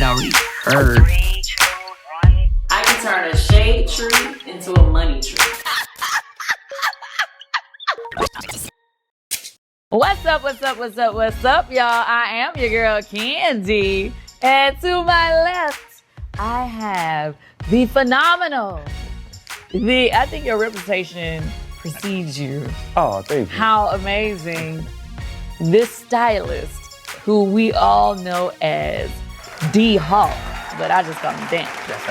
had already heard. 3, 2, 1. I can turn a shade tree into a money tree. What's up, y'all? I am your girl, Kandi. And to my left, I have the phenomenal, I think your reputation precedes you. Oh, thank you. How amazing. This stylist, who we all know as D Hawk, but I just call him Dan. That's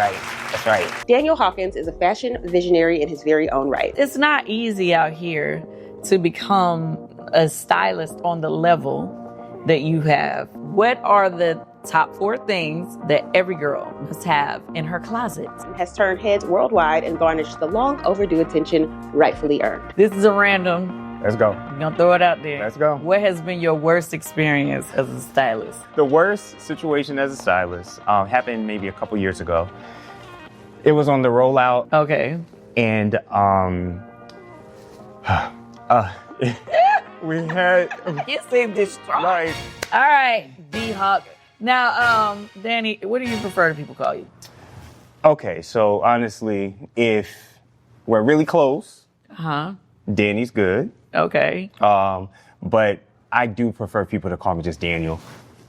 right. Daniel Hawkins is a fashion visionary in his very own right. It's not easy out here to become a stylist on the level that you have. What are the top 4 things that every girl must have in her closet? Has turned heads worldwide and garnished the long overdue attention rightfully earned. This is a random. Let's go. I'm gonna throw it out there. Let's go. What has been your worst experience as a stylist? The worst situation as a stylist happened maybe a couple years ago. It was on the rollout. Okay. And we had You seem distraught. like All right, D Hawk. Now, Danny, what do you prefer people call you? okay, so honestly, if we're really close, Huh? Danny's good. Okay. But I do prefer people to call me just Daniel.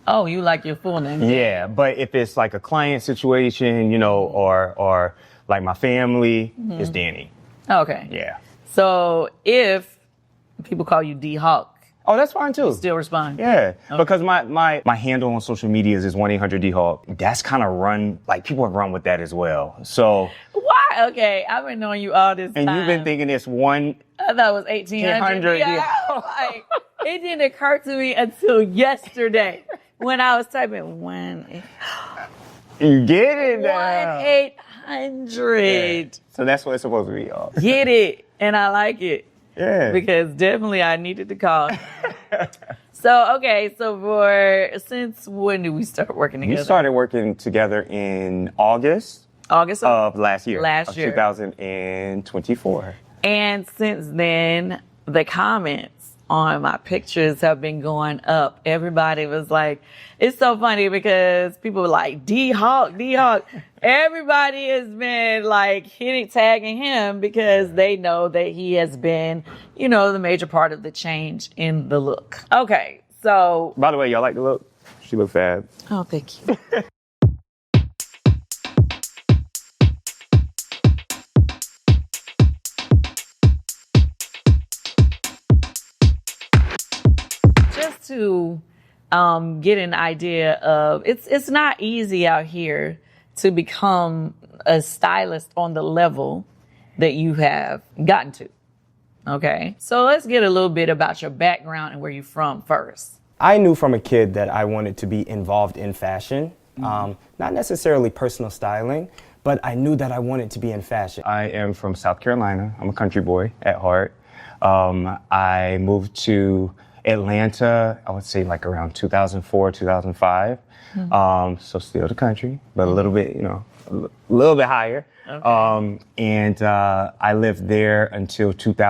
Oh, you like your full name? Yeah, but if it's like a client situation, or like my family, it's Danny. Okay. Yeah. So if people call you D Hawk, Oh, that's fine too. still respond? Yeah, because my handle on social medias is 1-800-D-Hawk. That's kind of run, like people have run with that as well. So, Why? Okay, I've been knowing you all this and time. you've been thinking it's one. I thought it was 1800. Yeah, I was like, it didn't occur to me until yesterday when I was typing You get it now. 1-800. So that's what it's supposed to be, y'all. Get it, and I like it. Yeah. Because definitely I needed to call. So since when did we start working together? We started working together in August August of last year. Last of year. 2024. And since then, the comments on my pictures have been going up. Everybody was like, it's so funny because people were like, D Hawk. Everybody has been like tagging him because they know that he has been, the major part of the change in the look. Okay, so. By the way, y'all like the look? She look fab. Oh, thank you. Just to get an idea of, it's not easy out here to become a stylist on the level that you have gotten to. Okay, so let's get a little bit about your background and where you're from first. I knew from a kid that I wanted to be involved in fashion, not necessarily personal styling, but I knew that I wanted to be in fashion. I am from South Carolina. I'm a country boy at heart. I moved to Atlanta, I would say like around 2004, 2005. So still the country, but a little bit, a little bit higher. Okay. And I lived there until December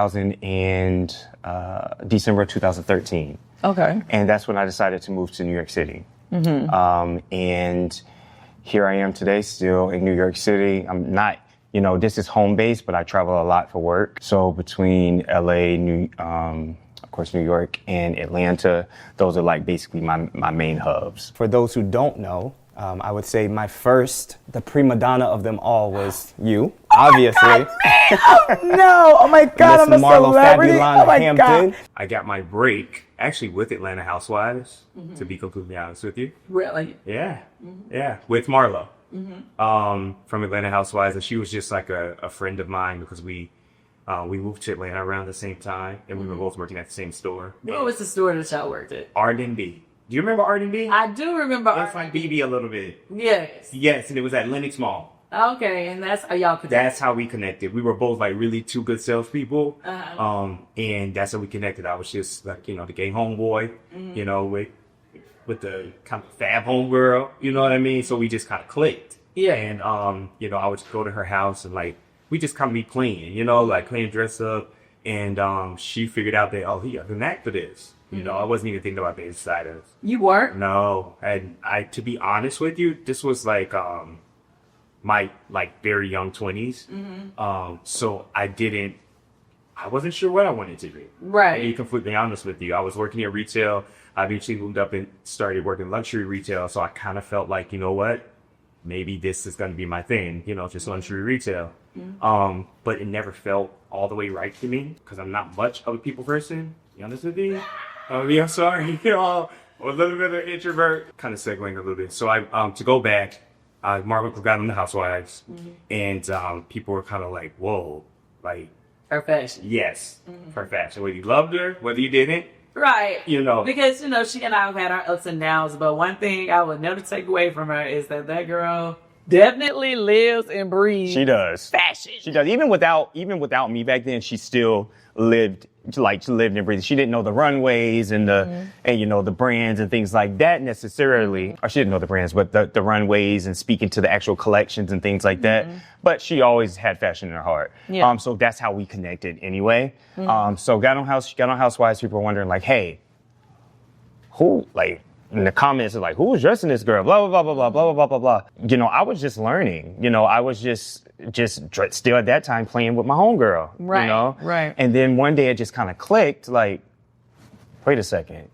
2013. Okay. And that's when I decided to move to New York City. And here I am today, still in New York City. I'm not, this is home base, but I travel a lot for work. So between LA, of course, New York and Atlanta, those are like basically my main hubs. For those who don't know, I would say the prima donna of them all was you, obviously. No, oh my God, Miss Marlo Fabulana Hampton. I got my break actually with Atlanta Housewives, to be completely honest with you. Really? Yeah, yeah, with Marlo from Atlanta Housewives, and she was just like a friend of mine because we moved to Atlanta around the same time, and we were both working at the same store. What was the store that y'all worked at? R&B. Do you remember R&B? I do remember It's like BB a little bit. Yes. Yes, and it was at Lenox Mall. Okay, and that's how y'all connected. That's how we connected. We were both like really two good salespeople, and that's how we connected. I was just like the gay homeboy, with the kind of fab homegirl. You know what I mean? So we just kind of clicked. Yeah. And I would go to her house and like we just kind of be playing, like playing dress up, and she figured out that he has an knack for this. You know, I wasn't even thinking about being a stylist. You weren't? No, and to be honest with you, this was like my like very young 20s. So I wasn't sure what I wanted to do. Right. To be completely honest with you, I was working in retail. I eventually moved up and started working luxury retail. So I kind of felt like, you know what, maybe this is going to be my thing, you know, just luxury retail. But it never felt all the way right to me because I'm not much of a people person. You honest with me? I'm sorry, you know, I'm a little bit of an introvert. Kind of segueing a little bit. So to go back, Margaret got on the Housewives, and people were kind of like, whoa, like, Her fashion. yes, her fashion. Whether you loved her, whether you didn't, Right. you know. Because, you know, she and I have had our ups and downs, but one thing I would never take away from her is that girl definitely lives and breathes. She does. Fashion. She does. Even without me back then, she still lived and breathed. She didn't know the runways and and you know the brands and things like that necessarily. Or she didn't know the brands, but the runways and speaking to the actual collections and things like that. But she always had fashion in her heart. Yeah. So that's how we connected anyway. So got on Housewives. People were wondering like, hey, who like. In the comments are like, who was dressing this girl? Blah, blah, blah, blah, blah, blah, blah, blah, blah. You know, I was just learning. You know, I was just still at that time playing with my homegirl. Right, you know? right. And then one day it just kind of clicked, like, wait a second.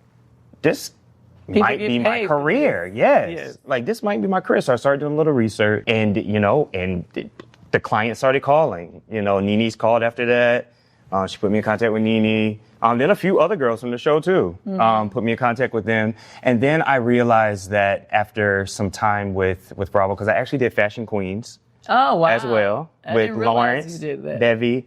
This might get be my paid for career. Yes. Like, this might be my career. So I started doing a little research and, you know, the client started calling. You know, Nene's called after that. She put me in contact with Nene. Then a few other girls from the show too, put me in contact with them. And then I realized that after some time with Bravo, because I actually did Fashion Queens as well with didn't realize Lawrence, you did that. Debbie,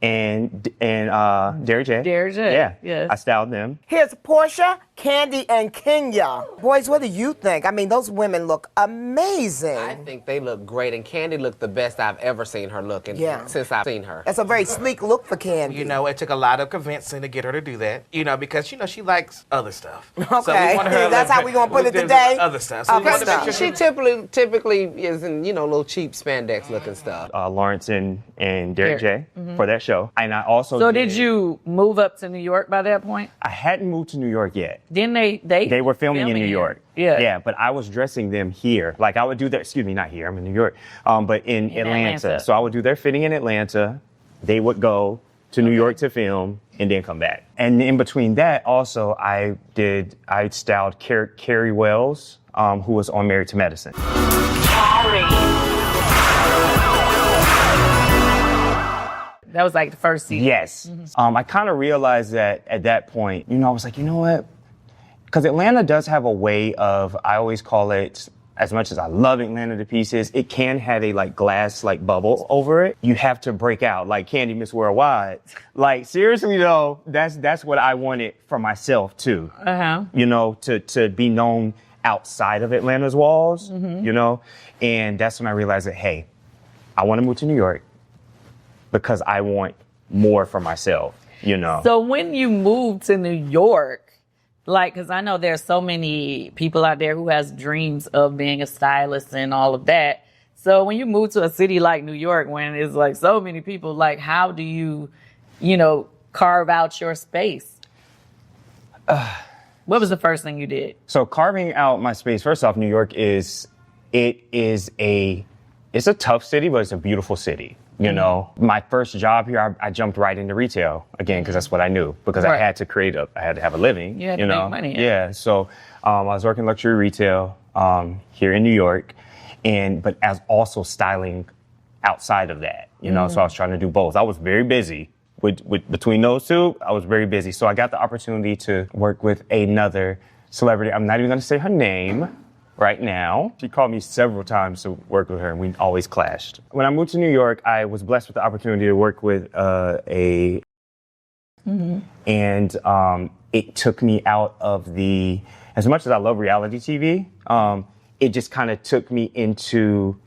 and Derek J. Derek J, Yeah. yes. I styled them. Here's Portia, Kandi, and Kenya. Boys, what do you think? I mean, those women look amazing. I think they look great, and Kandi looked the best I've ever seen her looking since I've seen her. That's a very sleek look for Kandi. You know, it took a lot of convincing to get her to do that. You know, because you know she likes other stuff. Okay, So we wanted her to that's look how we gonna put look it good today. with other stuff. So we Okay. wanted to make She typically is in, you know, little cheap spandex looking stuff. Lawrence and Derek J for that show. And I also So did you move up to New York by that point? I hadn't moved to New York yet. Didn't They were filming in New here. York. Yeah. Yeah, but I was dressing them here. Like I would do that, not here, I'm in New York, but in Atlanta. So I would do their fitting in Atlanta. They would go to New York to film and then come back. And in between that, also, I styled Carrie Wells, who was on Married to Medicine. That was like the first season. Yes. I kind of realized that at that point, you know, I was like, you know what? Because Atlanta does have a way of, I always call it, as much as I love Atlanta to pieces, it can have a like glass like bubble over it. You have to break out like Kandi Miss Worldwide. Like seriously though, that's what I wanted for myself too. You know, to be known outside of Atlanta's walls, you know? And that's when I realized that, hey, I want to move to New York because I want more for myself, you know? So when you moved to New York, like, because I know there's so many people out there who has dreams of being a stylist and all of that. So when you move to a city like New York, when it's like so many people, like how do you, you know, carve out your space? What was the first thing you did? So carving out my space, first off, New York it's a tough city, but it's a beautiful city. You know, my first job here, I jumped right into retail again because that's what I knew. Because I had to I had to have a living. You had to know, make money. Yeah. So I was working luxury retail here in New York, but as also styling outside of that. You know, so I was trying to do both. I was very busy with between those two. I was very busy. So I got the opportunity to work with another celebrity. I'm not even going to say her name right now. She called me several times to work with her, and we always clashed. When I moved to New York, I was blessed with the opportunity to work with and it took me out of as much as I love reality TV, it just kind of took me into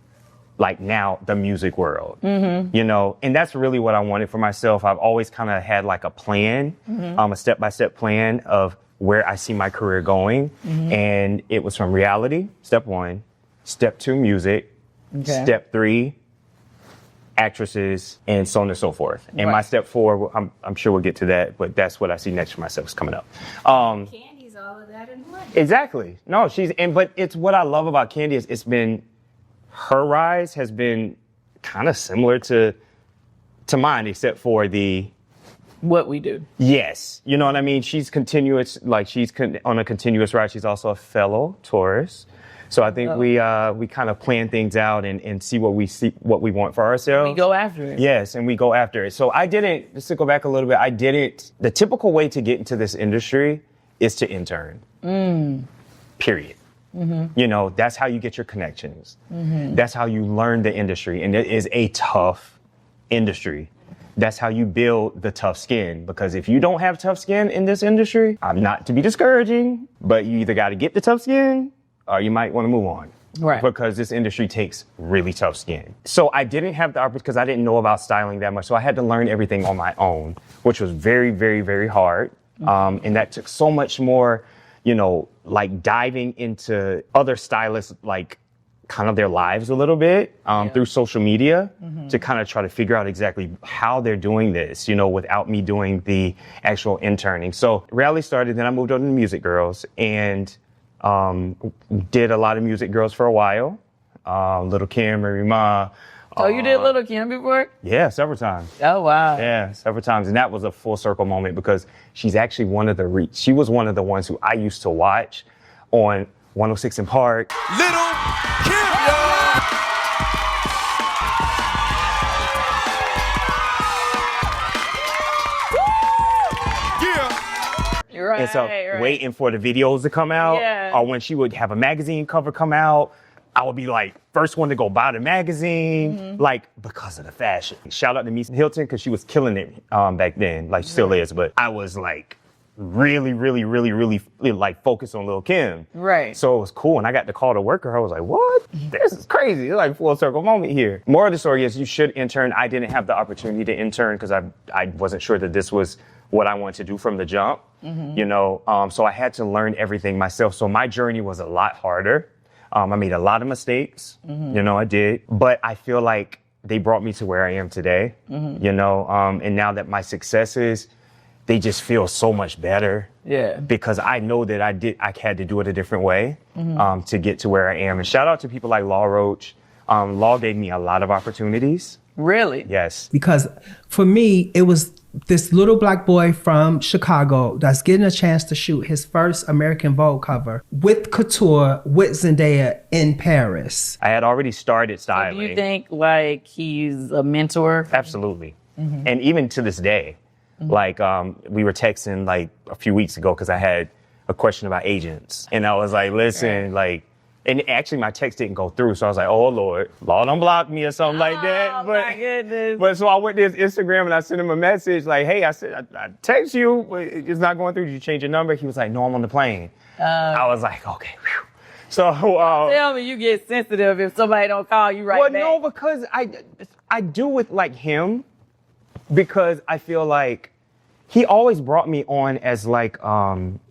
like now the music world, you know, and that's really what I wanted for myself. I've always kind of had like a plan, a step-by-step plan of where I see my career going. And it was from reality, step 1, step 2, music, step 3, actresses, and so on and so forth. And my step forward, I'm sure we'll get to that, but that's what I see next for myself is coming up. Candy's all of that in one. Exactly. No, but it's what I love about Kandi is her rise has been kind of similar to mine, except for what we do. Yes. You know what I mean? She's continuous, on a continuous ride. She's also a fellow Taurus. So I think we kind of plan things out and see what we want for ourselves. We go after it. Yes, and we go after it. So just to go back a little bit, the typical way to get into this industry is to intern. Period. Mm-hmm. You know, that's how you get your connections. Mm-hmm. That's how you learn the industry. And it is a tough industry. That's how you build the tough skin. Because if you don't have tough skin in this industry, I'm not to be discouraging, but you either got to get the tough skin or you might want to move on. Right. Because this industry takes really tough skin. So I didn't have the opportunity because I didn't know about styling that much. So I had to learn everything on my own, which was very, very, very hard. Mm-hmm. And that took so much more, you know, like diving into other stylists, like kind of their lives a little bit through social media to kind of try to figure out exactly how they're doing this, you know, without me doing the actual interning. So Rally started, then I moved on to Music Girls and did a lot of Music Girls for a while. Little Kim, Mary Ma. Oh, you did Little Kim before? Yeah, several times. Oh, wow. Yeah, several times. And that was a full circle moment because she's actually she was one of the ones who I used to watch on 106 in Park. Little Kim, y'all! Yeah. You're right. And so waiting for the videos to come out, or when she would have a magazine cover come out, I would be like, first one to go buy the magazine, like, because of the fashion. Shout out to Mies Hilton, because she was killing it back then, like, still is. But I was, like, really, really, really, really, like, focused on Lil' Kim. Right. So it was cool. And I got the call to work her. I was like, what? This is crazy. It's like full circle moment here. More of the story is you should intern. I didn't have the opportunity to intern because I wasn't sure that this was what I wanted to do from the jump, you know. So I had to learn everything myself. So my journey was a lot harder. I made a lot of mistakes, you know, I did, but I feel like they brought me to where I am today, you know, and now that my successes, they just feel so much better. Yeah. Because I know that I had to do it a different way, to get to where I am. And shout out to people like Law Roach. Law gave me a lot of opportunities. Really? Yes. Because for me, it was this little black boy from Chicago that's getting a chance to shoot his first American Vogue cover with couture with Zendaya in Paris. I had already started styling. So do you think like he's a mentor? Absolutely. And even to this day, like we were texting like a few weeks ago because I had a question about agents. And I was like, listen, like, and actually my text didn't go through. So I was like, oh Lord, Law don't block me or something like that. But, my goodness. But so I went to his Instagram and I sent him a message like, hey, I said, I text you, but it's not going through. Did you change your number? He was like, no, I'm on the plane. I was like, okay. Whew. So tell me you get sensitive if somebody don't call you right back. Well, no, because I do with like him because I feel like he always brought me on as like,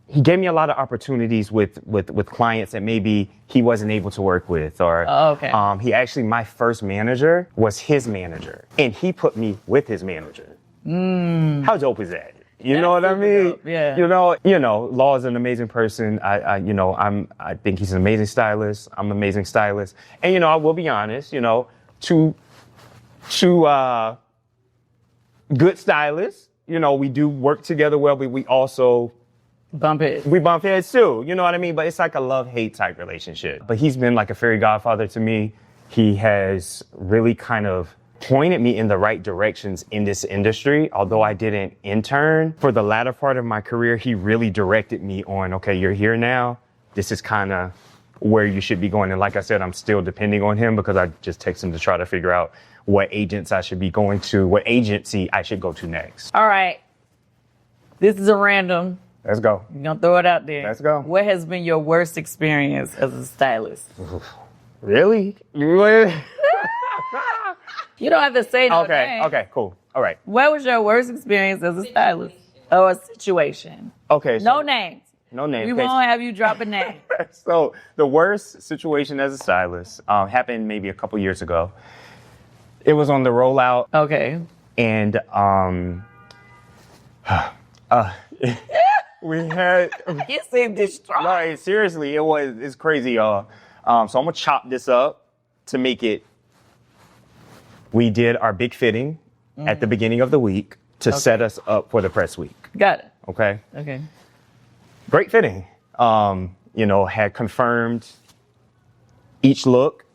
he gave me a lot of opportunities with clients that maybe he wasn't able to work with, or he actually, my first manager was his manager, and he put me with his manager. How dope is that? You know what I mean? Dope. Yeah. You know, Law is an amazing person. I think he's an amazing stylist. I'm an amazing stylist, and you know, I will be honest. You know, two good stylists. You know, we do work together well, but we also bump heads. We bump heads too, you know what I mean? But it's like a love-hate type relationship. But he's been like a fairy godfather to me. He has really kind of pointed me in the right directions in this industry. Although I didn't intern, for the latter part of my career, he really directed me on, okay, you're here now. This is kind of where you should be going. And like I said, I'm still depending on him because I just text him to try to figure out what agents I should be going to, what agency I should go to next. All right. This is a random. Let's go. You're going to throw it out there. Let's go. What has been your worst experience as a stylist? Really? You don't have to say no name. Okay, cool. All right. What was your worst experience as a stylist? Or a situation? Okay. So, no names. No names. We won't have you drop a name. So the worst situation as a stylist happened maybe a couple years ago. It was on the rollout. Okay. And we had. You seem distraught. Like, seriously, it's crazy, y'all. So I'm gonna chop this up to make it. We did our big fitting at the beginning of the week to set us up for the press week. Got it. Okay. Okay. Great fitting. Had confirmed each look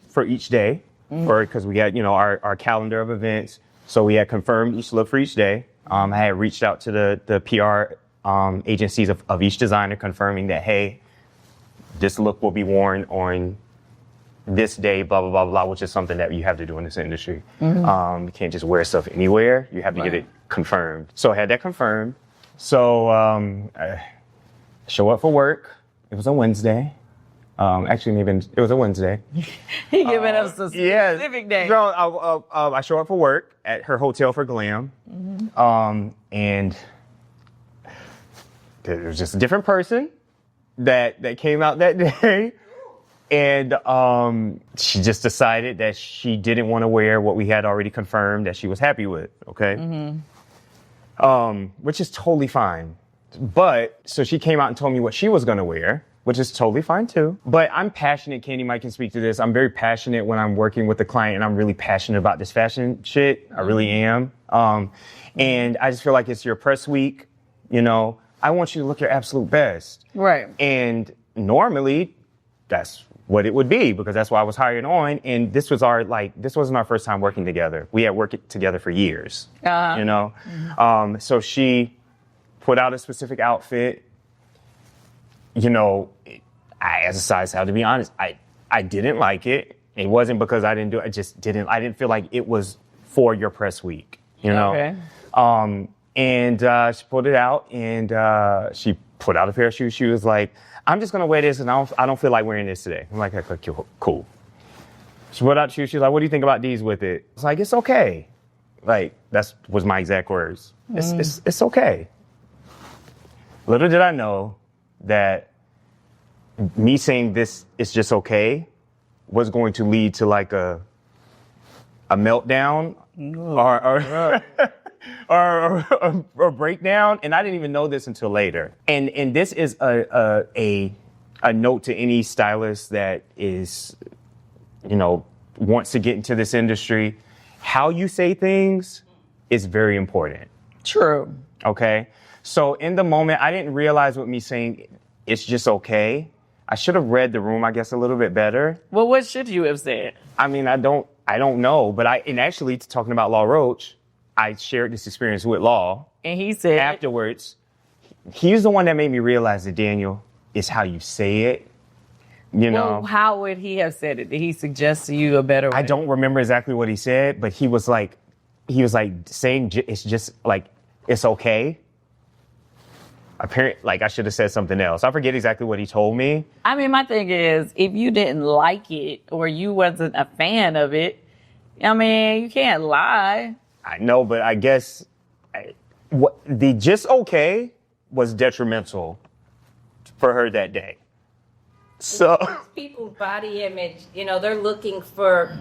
for each day, because we had, our calendar of events. So we had confirmed each look for each day. I had reached out to the PR agencies of each designer, confirming that, hey, this look will be worn on this day, blah, blah, blah, blah, which is something that you have to do in this industry. You can't just wear stuff anywhere. You have to get it confirmed. So I had that confirmed. So I show up for work. It was a Wednesday. Actually, maybe it was a Wednesday. He giving us a specific day. So I show up for work at her hotel for glam. And there was just a different person that came out that day. And she just decided that she didn't want to wear what we had already confirmed that she was happy with, okay? Which is totally fine. But, so she came out and told me what she was going to wear, which is totally fine too. But I'm passionate, Kandi Mike can speak to this. I'm very passionate when I'm working with the client, and I'm really passionate about this fashion shit. I really am. And I just feel like it's your press week, I want you to look your absolute best. Right. And normally, that's what it would be, because that's why I was hired on. And this wasn't our first time working together. We had worked together for years, So she put out a specific outfit. As a size how to be honest, I didn't like it. It wasn't because I didn't do it. I didn't feel like it was for your press week, Okay. And she put it out, and she put out a pair of shoes. She was like, I'm just going to wear this, and I don't feel like wearing this today. I'm like, okay, cool. She put out shoes. She was like, what do you think about these with it? I was like, it's okay. Like, was my exact words. It's okay. Little did I know that me saying this is just okay was going to lead to like a meltdown or a breakdown, and I didn't even know this until later. And this is a note to any stylist that is, wants to get into this industry. How you say things is very important. True. Okay? So in the moment, I didn't realize what me saying it's just okay. I should have read the room, I guess, a little bit better. Well, what should you have said? I mean, I don't know, but actually talking about Law Roach, I shared this experience with Law. And he said afterwards, he's the one that made me realize that, Daniel, it's how you say it. Well, how would he have said it? Did he suggest to you a better way? I don't remember exactly what he said, but he was like saying it's just like, it's okay. Apparently, like I should have said something else. I forget exactly what he told me. I mean, my thing is, if you didn't like it or you wasn't a fan of it, I mean, you can't lie. I know, but I guess the just okay was detrimental for her that day. So people's body image, they're looking for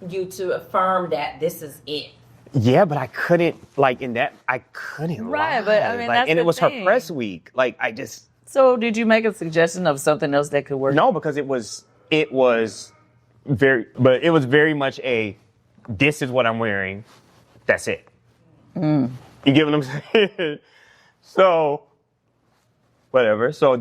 you to affirm that this is it. Yeah, but I couldn't I couldn't right, lie. But I mean, that's and it was thing. her press week. So did you make a suggestion of something else that could work? No, because it was very much this is what I'm wearing. That's it. You get what I'm saying? So, whatever. So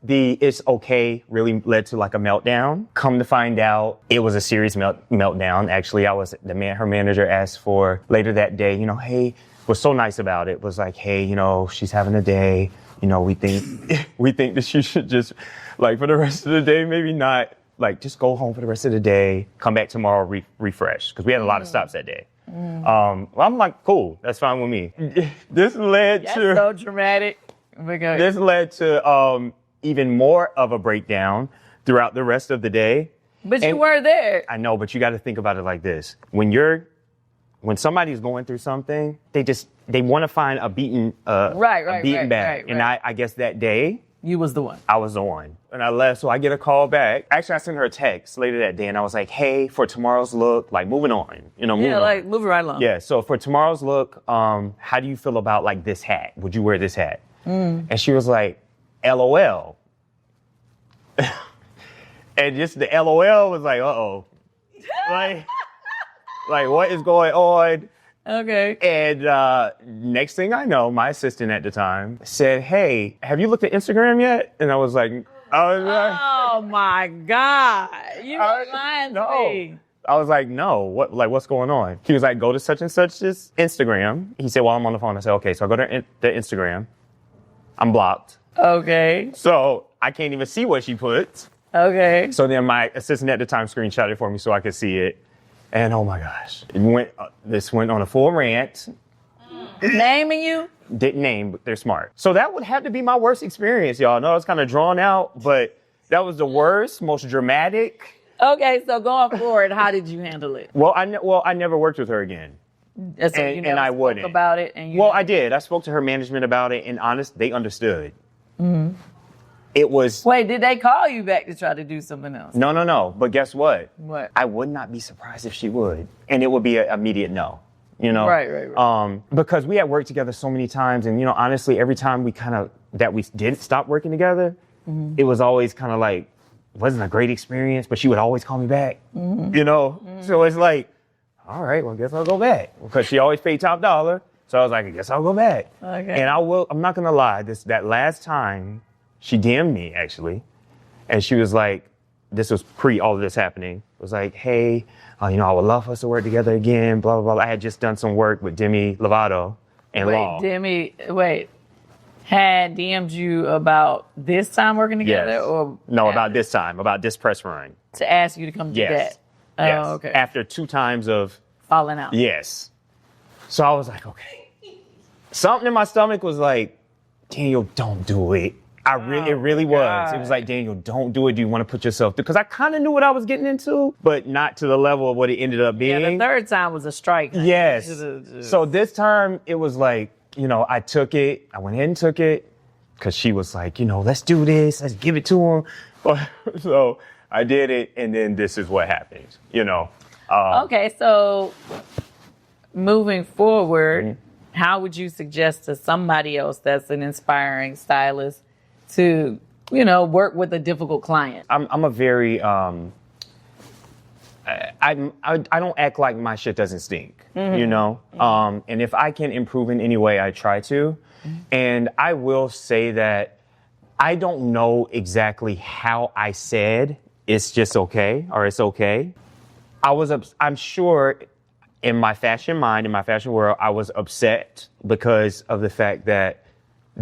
the it's okay really led to like a meltdown. Come to find out, it was a serious meltdown. Actually, her manager asked for later that day, hey, was so nice about it. Was like, hey, she's having a day. We think that she should just, like, for the rest of the day, maybe not, like, just go home for the rest of the day, come back tomorrow, refresh. Because we had a lot of stops that day. Well, I'm like, cool, that's fine with me. This led That's so dramatic. This led to even more of a breakdown throughout the rest of the day. But you were there. I know, but you got to think about it like this. When somebody's going through something, they want to find a beaten back. And I guess that day, You was the one. I was the one. And I left, so I get a call back. Actually, I sent her a text later that day, and I was like, hey, for tomorrow's look, like moving on. Moving on. Moving right along. Yeah, so for tomorrow's look, how do you feel about like this hat? Would you wear this hat? And she was like, LOL. And just the LOL was like, uh-oh. like what is going on? Okay. And next thing I know, my assistant at the time said, hey, have you looked at Instagram yet? And I was like, oh my God. You lying to me. I was like, no, what's going on? He was like, go to such and such's Instagram. He said, well, I'm on the phone. I said, okay. So I go to the Instagram. I'm blocked. Okay. So I can't even see what she puts. Okay. So then my assistant at the time screenshot it for me so I could see it. And oh my gosh, this went on a full rant. Naming you? Didn't name, but they're smart. So that would have to be my worst experience, y'all. No, it's kind of drawn out, but that was the worst, most dramatic. Okay, so going forward, how did you handle it? Well, I never worked with her again. So and I wouldn't. About it, and I did. I spoke to her management about it, and they understood. Mm-hmm. It was. Wait, did they call you back to try to do something else? No. But guess what? What? I would not be surprised if she would, and it would be an immediate no. Right. Because we had worked together so many times, and honestly, every time we did stop working together, it was always kind of like wasn't a great experience, but she would always call me back. So it's like, all right, well, I guess I'll go back because she always paid top dollar. So I was like, I guess I'll go back. Okay. And I'm not gonna lie, that last time she DM'd me actually, and she was like, this was pre all of this happening. It was like, hey, I would love for us to work together again, blah, blah, blah. I had just done some work with Demi Lovato and Law. Had DM'd you about this time working together? Yes. Or no, about this time, about this press run. To ask you to come do that? Yes. Oh, okay. After 2 times of falling out. Yes. So I was like, okay. Something in my stomach was like, Daniel, don't do it. It really was. It was like, Daniel, don't do it. Do you want to put yourself through? Because I kind of knew what I was getting into, but not to the level of what it ended up being. Yeah, the third time was a strike. Yes. So this time it was like, I took it. I went ahead and took it because she was like, let's do this. Let's give it to him. So I did it, and then this is what happened, Okay, so moving forward, how would you suggest to somebody else that's an inspiring stylist to, work with a difficult client? I'm a very, I don't act like my shit doesn't stink, and if I can improve in any way, I try to. And I will say that I don't know exactly how I said it's just okay or it's okay. I'm sure in my fashion mind, in my fashion world, I was upset because of the fact that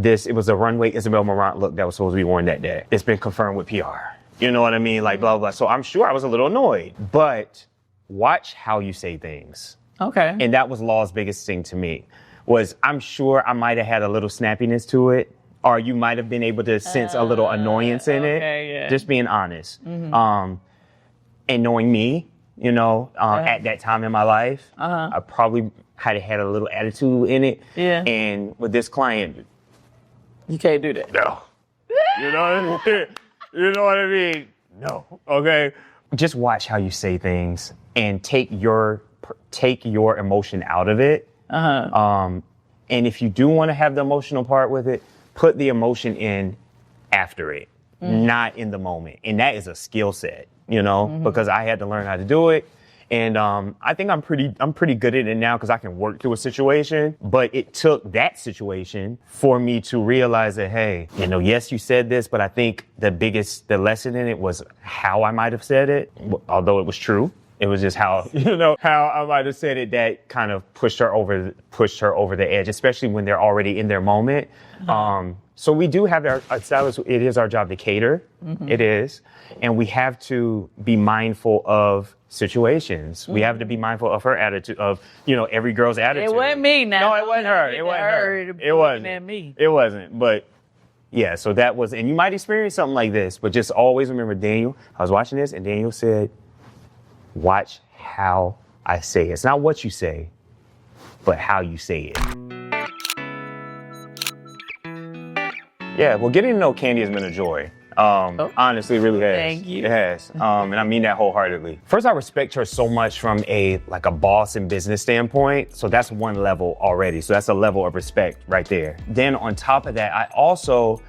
it was a runway Isabel Marant look that was supposed to be worn that day. It's been confirmed with PR. You know what I mean? Like, blah, blah. So I'm sure I was a little annoyed. But watch how you say things. Okay. And that was Law's biggest thing to me, was I'm sure I might have had a little snappiness to it, or you might have been able to sense a little annoyance in it. Yeah. Just being honest. And knowing me, at that time in my life, I probably had a little attitude in it. Yeah. And with this client, you can't do that. No. You know what I mean? You know what I mean? No. Okay. Just watch how you say things and take your emotion out of it. And if you do want to have the emotional part with it, put the emotion in after it, not in the moment. And that is a skill set, because I had to learn how to do it. And I think I'm pretty good at it now because I can work through a situation. But it took that situation for me to realize that, hey, yes, you said this, but I think the lesson in it was how I might have said it, although it was true. It was just how I might have said it that kind of pushed her over the edge, especially when they're already in their moment. So we do have our stylist. It is our job to cater. It is. And we have to be mindful of situations. We have to be mindful of her attitude, of, every girl's attitude. It wasn't me now. No, it wasn't her. It wasn't her. It wasn't me. It wasn't. But yeah, so that was, and you might experience something like this, but just always remember, Daniel, I was watching this and Daniel said, watch how I say it. It's not what you say, but how you say it. Yeah, well, getting to know Kandi has been a joy. Honestly, it really has. Thank you. It has, and I mean that wholeheartedly. First, I respect her so much from a boss and business standpoint. So that's one level already. So that's a level of respect right there. Then on top of that, I also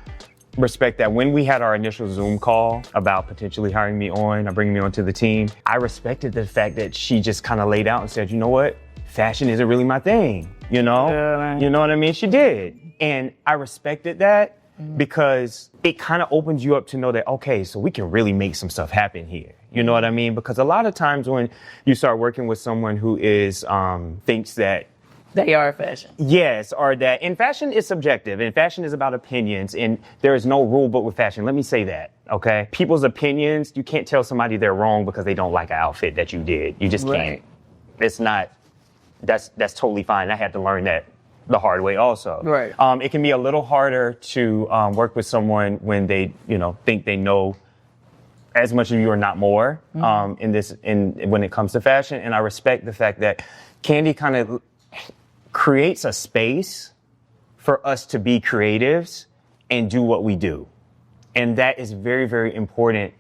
respect that when we had our initial Zoom call about potentially hiring me on or bringing me onto the team, I respected the fact that she just kind of laid out and said, you know what? Fashion isn't really my thing, you know? Yeah. You know what I mean? She did. And I respected that because it kind of opens you up to know that, okay, so we can really make some stuff happen here. You know what I mean? Because a lot of times when you start working with someone who is, thinks that they are fashion. Yes, or that, and fashion is subjective, and fashion is about opinions, and there is no rule book with fashion. Let me say that, okay? People's opinions, you can't tell somebody they're wrong because they don't like an outfit that you did. You just can't. It's not, that's totally fine. I had to learn that the hard way also. Right. It can be a little harder to work with someone when they, think they know as much of you or not more when it comes to fashion. And I respect the fact that Kandi kind of creates a space for us to be creatives and do what we do. And that is very, very important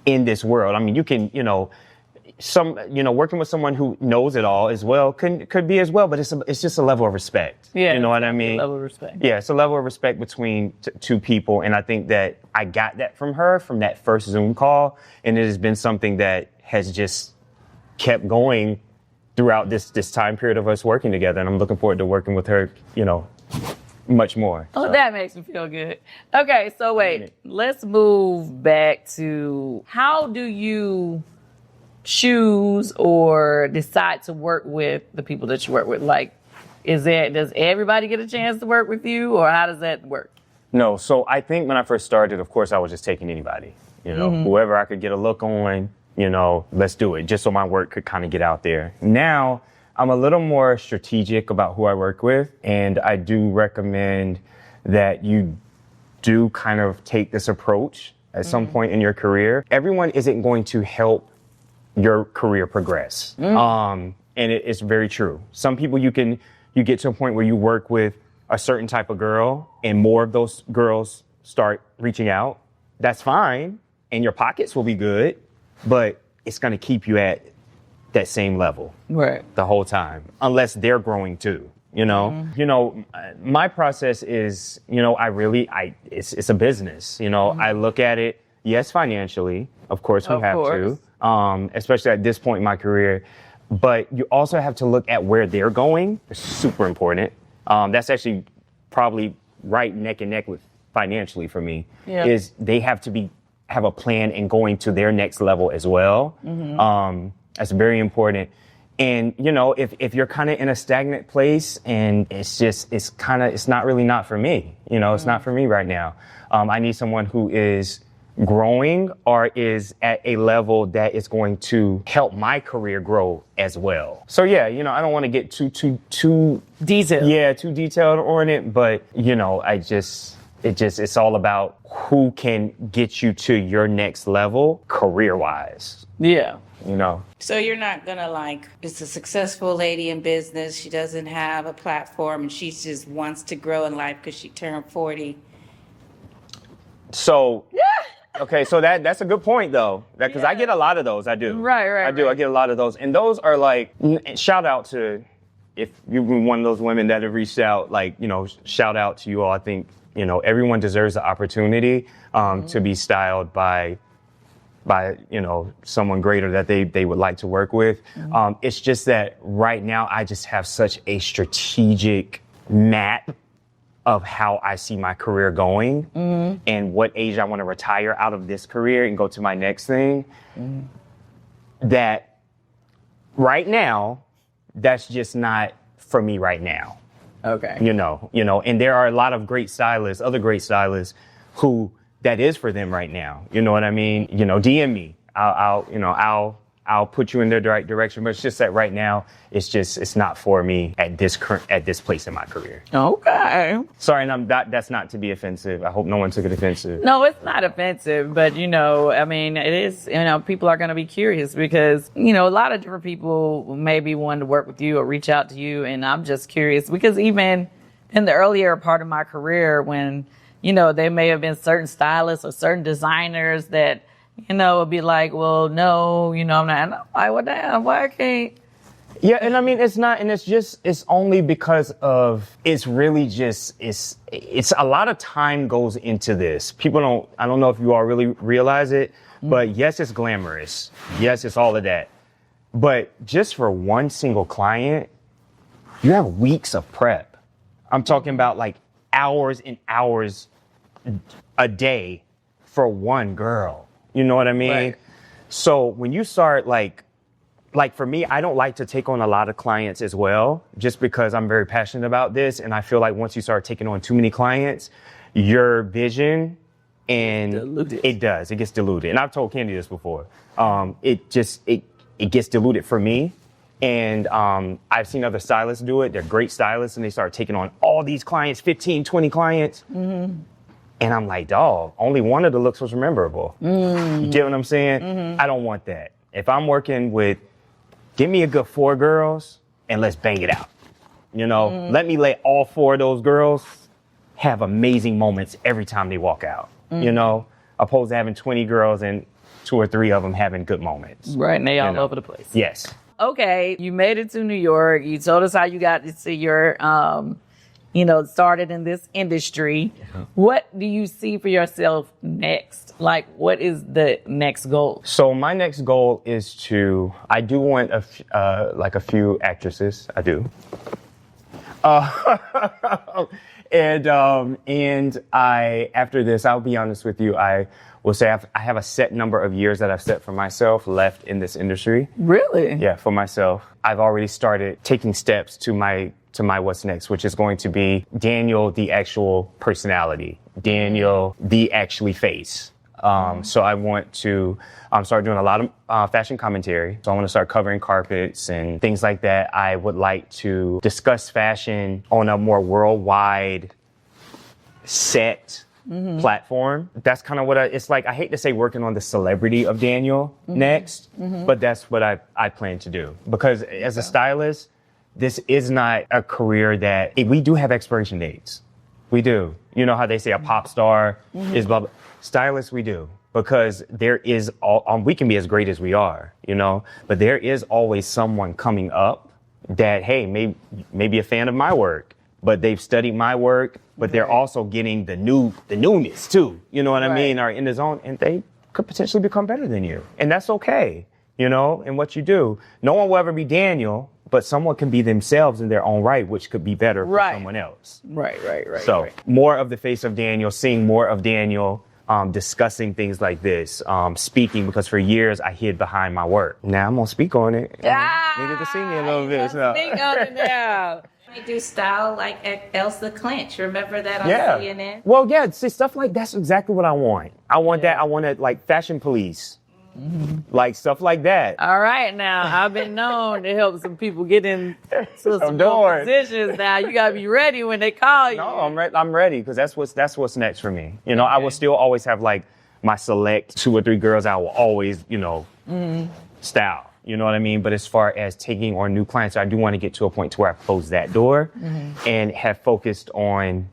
in this world. I mean, you can, working with someone who knows it all as well could be as well, but it's just a level of respect. Yeah. You know what I mean? A level of respect. Yeah, it's a level of respect between two people. And I think that I got that from her from that first Zoom call. And it has been something that has just kept going throughout this time period of us working together. And I'm looking forward to working with her, much more. Oh, So. that makes me feel good. Okay, so wait, let's move back to how do you choose or decide to work with the people that you work with? Like, does everybody get a chance to work with you, or how does that work? No, so I think when I first started, of course, I was just taking anybody, whoever I could get a look on, let's do it, just so my work could kind of get out there. Now, I'm a little more strategic about who I work with, and I do recommend that you do kind of take this approach at some point in your career. Everyone isn't going to help your career progress. And it's very true. Some people you get to a point where you work with a certain type of girl and more of those girls start reaching out. That's fine. And your pockets will be good, but it's going to keep you at that same level the whole time, unless they're growing too. My process is, it's a business. I look at it, yes, financially, of course we have to, especially at this point in my career, but you also have to look at where they're going. It's super important. That's actually probably right neck and neck with financially for me, is they have to have a plan and going to their next level as well. That's very important. And, if you're kind of in a stagnant place and it's not really not for me, it's not for me right now. I need someone who is growing or is at a level that is going to help my career grow as well. So yeah, I don't want to get too detailed. Yeah, too detailed on it, but it's all about who can get you to your next level career-wise. Yeah. So you're not gonna it's a successful lady in business. She doesn't have a platform and she just wants to grow in life because she turned 40. So, okay, so that's a good point though, because I get a lot of those. I do. Right. I do. I get a lot of those, and those are shout out to if you've been one of those women that have reached out. Shout out to you all. I think everyone deserves the opportunity to be styled by someone greater that they would like to work with. It's just that right now I just have such a strategic map of how I see my career going and what age I want to retire out of this career and go to my next thing. That right now, that's just not for me right now. Okay. And there are a lot of great stylists, other great stylists who that is for them right now. You know what I mean? DM me. I'll put you in the right direction. But it's just that right now, it's not for me at this place in my career. Okay. Sorry, and that's not to be offensive. I hope no one took it offensive. No, it's not offensive, but it is, people are going to be curious because, a lot of different people maybe want to work with you or reach out to you. And I'm just curious because even in the earlier part of my career when, there may have been certain stylists or certain designers that, would be like, well, no, I'm not. And I'm like, well, damn, why I can't? Yeah, and I mean, it's only because of, it's really just, it's a lot of time goes into this. I don't know if you all really realize it, but yes, it's glamorous. Yes, it's all of that. But just for one single client, you have weeks of prep. I'm talking about like hours and hours a day for one girl. You know what I mean? Right. So when you start like for me, I don't like to take on a lot of clients as well, just because I'm very passionate about this. And I feel like once you start taking on too many clients, your vision and it gets diluted. And I've told Kandi this before. It gets diluted for me. And I've seen other stylists do it. They're great stylists and they start taking on all these clients, 15, 20 clients. Mm-hmm. And I'm like, dog, only one of the looks was memorable. You get what I'm saying? I don't want that. If I'm working with, give me a good 4 girls and let's bang it out. Let me let all 4 of those girls have amazing moments every time they walk out, opposed to having 20 girls and 2 or 3 of them having good moments. Right, and they all over the place. Yes. Okay, you made it to New York. You told us how you got to see your, started in this industry. Yeah. What do you see for yourself next? Like, what is the next goal? So my next goal is I do want a few actresses. I do. And after this, I'll be honest with you, I will say I have a set number of years that I've set for myself left in this industry. Really? Yeah, for myself. I've already started taking steps to my what's next, which is going to be Daniel, the actual personality, Daniel, the actually face. So I want to start doing a lot of fashion commentary. So I want to start covering carpets and things like that. I would like to discuss fashion on a more worldwide set platform. That's kind of what it's like. I hate to say working on the celebrity of Daniel next, but that's what I plan to do. Because as a stylist, this is not a career that we do have expiration dates. We do. You know how they say a pop star is blah, blah. Stylists, we do. Because there is, we can be as great as we are, but there is always someone coming up that, hey, may be a fan of my work, but they've studied my work, but they're also getting the newness too. You know what I mean? Or in the zone, and they could potentially become better than you. And that's okay, in what you do. No one will ever be Daniel, but someone can be themselves in their own right, which could be better for someone else. Right. So more of the face of Daniel, seeing more of Daniel, discussing things like this, speaking, because for years I hid behind my work. Now I'm gonna speak on it. Needed to see me a little bit. So. Speak on it now. We do style like Elsa Clinch. Remember that on CNN? Well, yeah, see, stuff like that's exactly what I want. I want that. I want it like fashion police. Like stuff like that. All right, now I've been known to help some people get into some more positions. Now you gotta be ready when they call you. No, I'm ready because that's what's next for me. I will still always have like my select 2 or 3 girls I will always style. You know what I mean? But as far as taking on new clients, I do want to get to a point to where I close that door and have focused on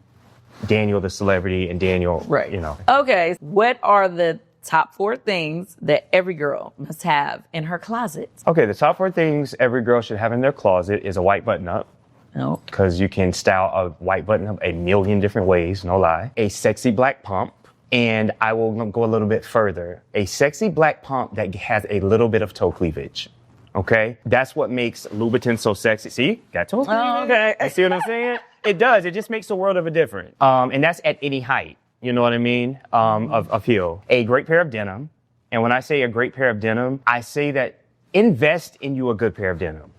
Daniel the celebrity and Daniel. Right. Okay. What are the top 4 things that every girl must have in her closet? Okay, the top 4 things every girl should have in their closet is a white button-up. No. Because you can style a white button-up a million different ways, no lie. A sexy black pump, and I will go a little bit further. A sexy black pump that has a little bit of toe cleavage. Okay? That's what makes Louboutin so sexy. See? Got toe cleavage. Oh, okay. You see what I'm saying? It does. It just makes the world of a difference. And that's at any height. You know what I mean? Of heel. A great pair of denim. And when I say a great pair of denim, I say that invest in you a good pair of denim.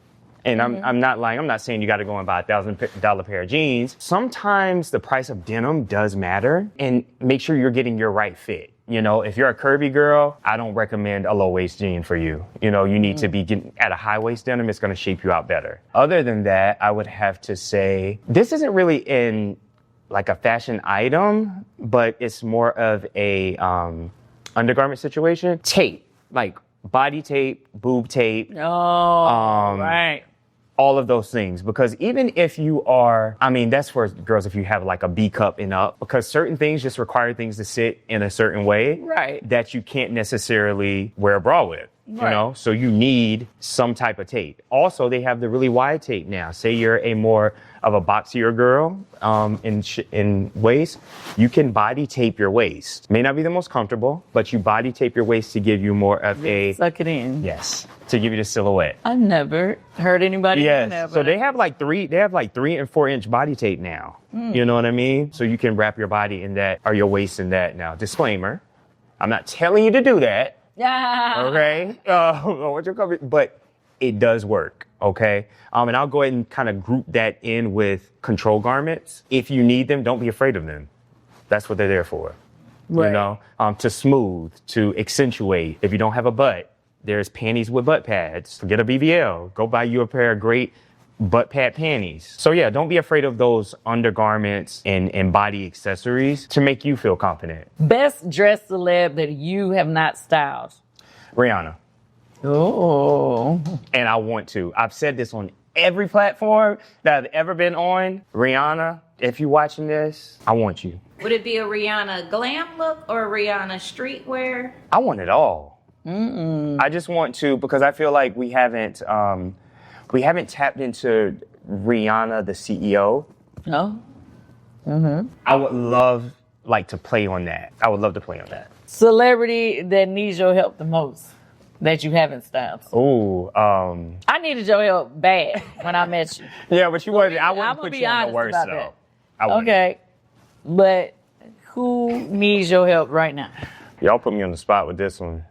And I'm not lying. I'm not saying you got to go and buy $1,000 pair of jeans. Sometimes the price of denim does matter, and make sure you're getting your right fit. If you're a curvy girl, I don't recommend a low waist jean for you. You need to be getting at a high waist denim. It's going to shape you out better. Other than that, I would have to say this isn't really in like a fashion item, but it's more of a undergarment situation. Tape, like body tape, boob tape. Oh, right. all of those things, because even if you are, I mean, that's for girls if you have like a B cup and up, because certain things just require things to sit in a certain way that you can't necessarily wear a bra with. You know, so you need some type of tape. Also, they have the really wide tape now. Say you're a more of a boxier girl in waist, you can body tape your waist. May not be the most comfortable, but you body tape your waist to give you more of a suck it in. Yes, to give you the silhouette. I've never heard anybody. Yes, so they have like 3 and 4 inch body tape now. You know what I mean? So you can wrap your body in that or your waist in that. Now, disclaimer, I'm not telling you to do that. Okay, but it does work. Okay, and I'll go ahead and kind of group that in with control garments. If you need them, don't be afraid of them. That's what they're there for. You know, to smooth, to accentuate. If you don't have a butt, there's panties with butt pads. Get a BBL. Go buy you a pair of great butt pad panties. So yeah, don't be afraid of those undergarments and body accessories to make you feel confident. Best dressed celeb that you have not styled? Rihanna. Oh. And I want to. I've said this on every platform that I've ever been on. Rihanna, if you're watching this, I want you. Would it be a Rihanna glam look or a Rihanna streetwear? I want it all. I just want to, because I feel like we haven't tapped into Rihanna, the CEO. No. I would love to play on that. I would love to play on that. Celebrity that needs your help the most that you haven't styled. Ooh, I needed your help bad when I met you. Yeah, but you wasn't. I wouldn't put you on the worst though. Okay, but who needs your help right now? Y'all put me on the spot with this one.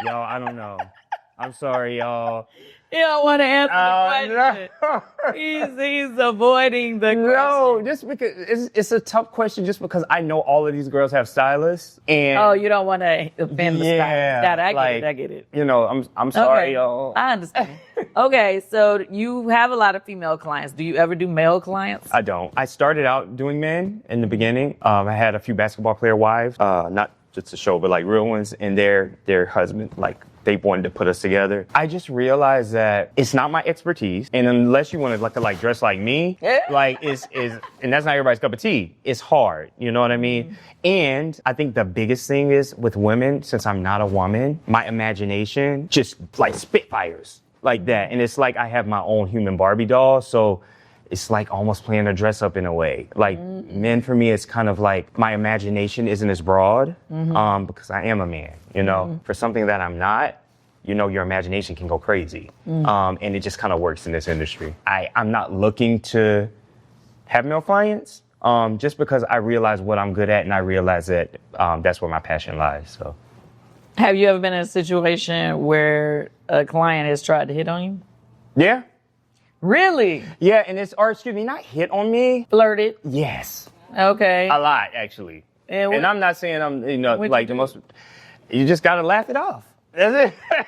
Y'all, I don't know. I'm sorry, y'all. You don't want to answer the question. No. He's avoiding the question. No, just because it's a tough question. Just because I know all of these girls have stylists, and you don't want to offend the stylist. I get it. You know, I'm sorry, y'all. I understand. Okay, so you have a lot of female clients. Do you ever do male clients? I don't. I started out doing men in the beginning. I had a few basketball player wives, not just a show, but like real ones, and their husband, like, they wanted to put us together. I just realized that it's not my expertise, and unless you want to like dress like me, like is and that's not everybody's cup of tea. It's hard, you know what I mean? And I think the biggest thing is with women, since I'm not a woman, my imagination just like spitfires like that, and it's like I have my own human Barbie doll, so it's like almost playing a dress up in a way. Like men, for me, it's kind of like my imagination isn't as broad because I am a man, you know. For something that I'm not, you know, your imagination can go crazy. And it just kind of works in this industry. I'm not looking to have male clients just because I realize what I'm good at, and I realize that that's where my passion lies, so. Have you ever been in a situation where a client has tried to hit on you? Yeah. Really? Yeah, and not hit on me. Flirted? Yes. Okay. A lot, actually. And I'm not saying I'm, you know, like the most, you just gotta laugh it off. That's it.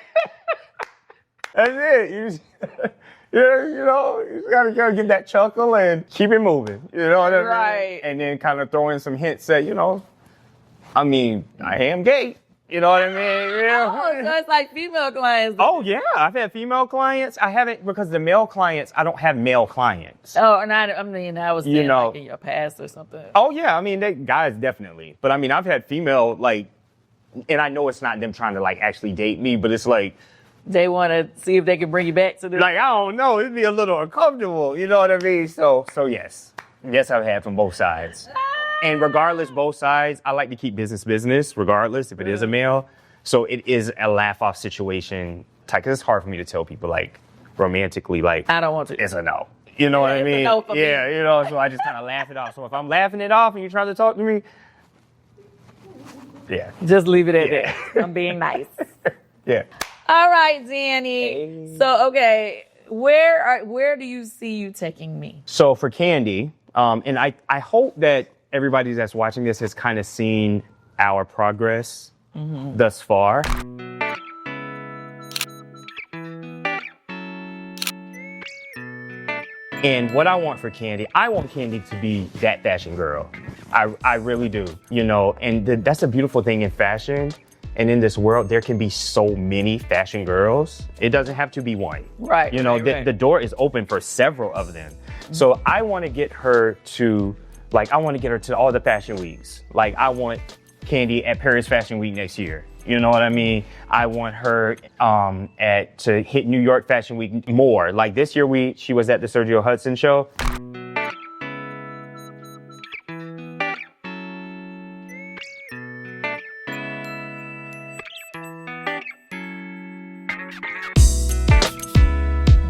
That's it. You just, you know, you just gotta give that chuckle and keep it moving. You know what I mean? Right. And then kind of throw in some hints that, you know, I mean, I am gay. You know what I mean? Yeah. Oh, so it's like female clients. Oh, yeah. I've had female clients. I haven't, because the male clients, I don't have male clients. Oh, and I was saying, like in your past or something. Oh, yeah. I mean, guys, definitely. But I mean, I've had female, like, and I know it's not them trying to, like, actually date me, but it's like, they want to see if they can bring you back to this. Like, I don't know. It'd be a little uncomfortable. You know what I mean? So yes. Yes, I've had from both sides. And regardless, both sides, I like to keep business, regardless if it is a male. So it is a laugh-off situation. Because it's hard for me to tell people, like, romantically, like, I don't want to. It's a no. You know what I mean? No for me. Yeah, you know, so I just kind of laugh it off. So if I'm laughing it off and you're trying to talk to me, yeah. Just leave it at that. I'm being nice. Yeah. All right, Danny. Hey. So, okay, where do you see you taking me? So for Kandi, and I hope that everybody that's watching this has kind of seen our progress thus far. And what I want for Kandi, I want Kandi to be that fashion girl. I really do, you know, and that's a beautiful thing in fashion. And in this world, there can be so many fashion girls. It doesn't have to be one. Right. You know, right. the door is open for several of them. So I want to get her to, like, I want to get her to all the fashion weeks. Like, I want Kandi at Paris Fashion Week next year. You know what I mean? I want her to hit New York Fashion Week more. Like this year, she was at the Sergio Hudson show.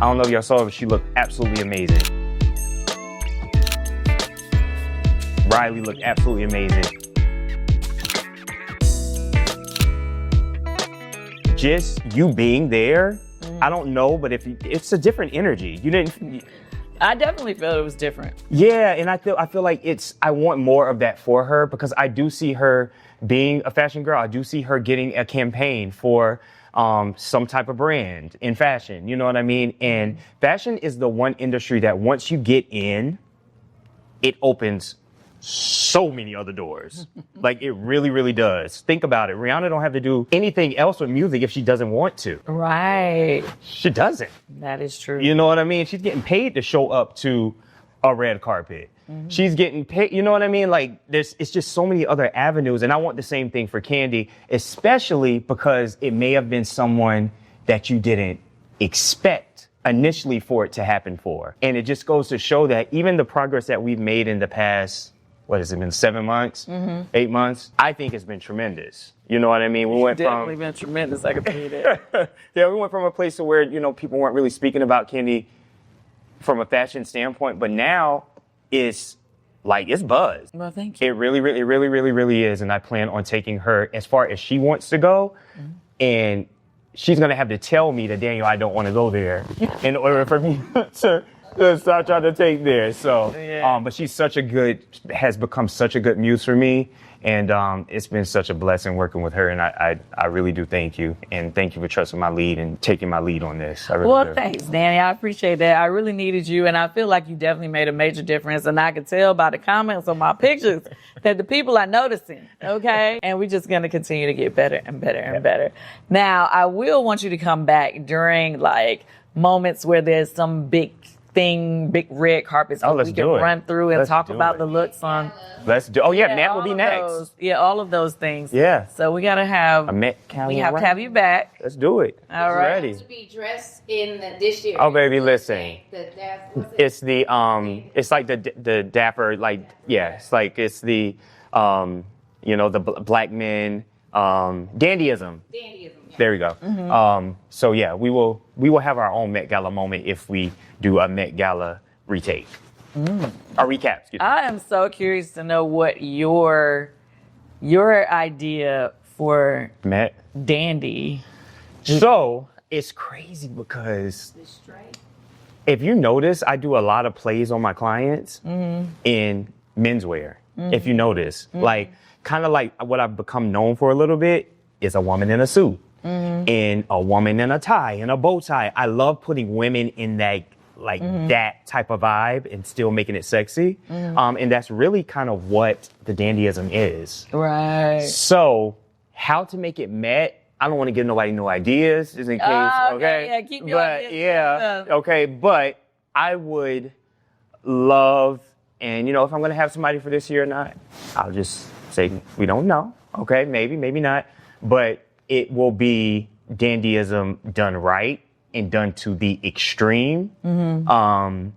I don't know if y'all saw her, but she looked absolutely amazing. Riley looked absolutely amazing. Just you being there, I don't know, but it's a different energy. I definitely felt it was different. Yeah, and I feel like I want more of that for her because I do see her being a fashion girl. I do see her getting a campaign for some type of brand in fashion. You know what I mean? And fashion is the one industry that once you get in, it opens so many other doors. Like it really, really does. Think about it. Rihanna don't have to do anything else with music if she doesn't want to. Right. She doesn't. That is true. You know what I mean? She's getting paid to show up to a red carpet. She's getting paid, you know what I mean? Like it's just so many other avenues. And I want the same thing for Kandi, especially because it may have been someone that you didn't expect initially for it to happen for. And it just goes to show that even the progress that we've made in the past, what has it been, 7 months, 8 months? I think it's been tremendous. You know what I mean? We went definitely been tremendous. I can tell you that. Yeah, we went from a place to where, you know, people weren't really speaking about Kandi from a fashion standpoint, but now it's like, it's buzzed. Well, thank you. It really, really, really, really, really is. And I plan on taking her as far as she wants to go. And she's going to have to tell me that, Daniel, I don't want to go there in order for me to start trying to take there. So, yeah. But she's has become such a good muse for me. And it's been such a blessing working with her. And I really do thank you. And thank you for trusting my lead and taking my lead on this. I really do. Thanks, Danny. I appreciate that. I really needed you. And I feel like you definitely made a major difference. And I could tell by the comments on my pictures that the people are noticing. Okay. And we're just going to continue to get better and better and better. Now, I will want you to come back during like moments where there's some big red carpets. Let's we can do it. run through and Let's talk do about it. the looks on. Let's do. Oh yeah, Matt will be next. All of those things. Yeah. So we gotta have a Met calendar. We have to have you back. Let's do it. All right. Ready. To be dressed in this year. Oh baby, listen. It's the it's like the dapper, like it's the you know, the black men dandyism. There we go. So yeah, we will have our own Met Gala moment if we do a Met Gala retake. A recap. Excuse me. I am so curious to know what your idea for Met Dandy. So it's crazy because if you notice, I do a lot of plays on my clients in menswear. If you notice, like kind of like what I've become known for a little bit is a woman in a suit. And a woman in a tie and a bow tie. I love putting women in that that type of vibe and still making it sexy. And that's really kind of what the dandyism is. Right. So how to make it Met, I don't want to give nobody no ideas just in case. Okay. Yeah, keep your ideas. Okay. But I would love, and you know, if I'm going to have somebody for this year or not, I'll just say we don't know. Okay. Maybe, maybe not. But it will be dandyism done right and done to the extreme, and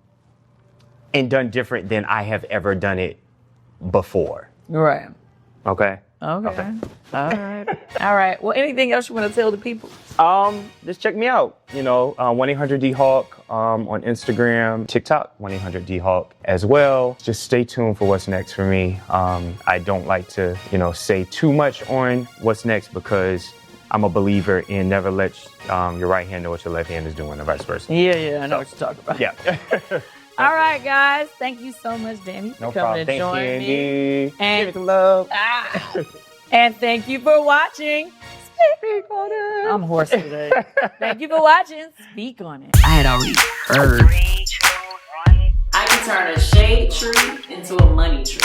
done different than I have ever done it before. Right. Okay? Okay. All right. All right. Well, anything else you want to tell the people? Just check me out. You know, 1-800-DHawk on Instagram, TikTok, 1-800-DHawk as well. Just stay tuned for what's next for me. I don't like to, you know, say too much on what's next because I'm a believer in never let your right hand know what your left hand is doing, and vice versa. Yeah, I know what you're talking about. Yeah. All right, guys. Thank you so much, Danny, for coming to join me. And give it some love. And thank you for watching. Speak on it. I'm hoarse today. Thank you for watching. Speak on it. I had already heard. I can turn a shade tree into a money tree.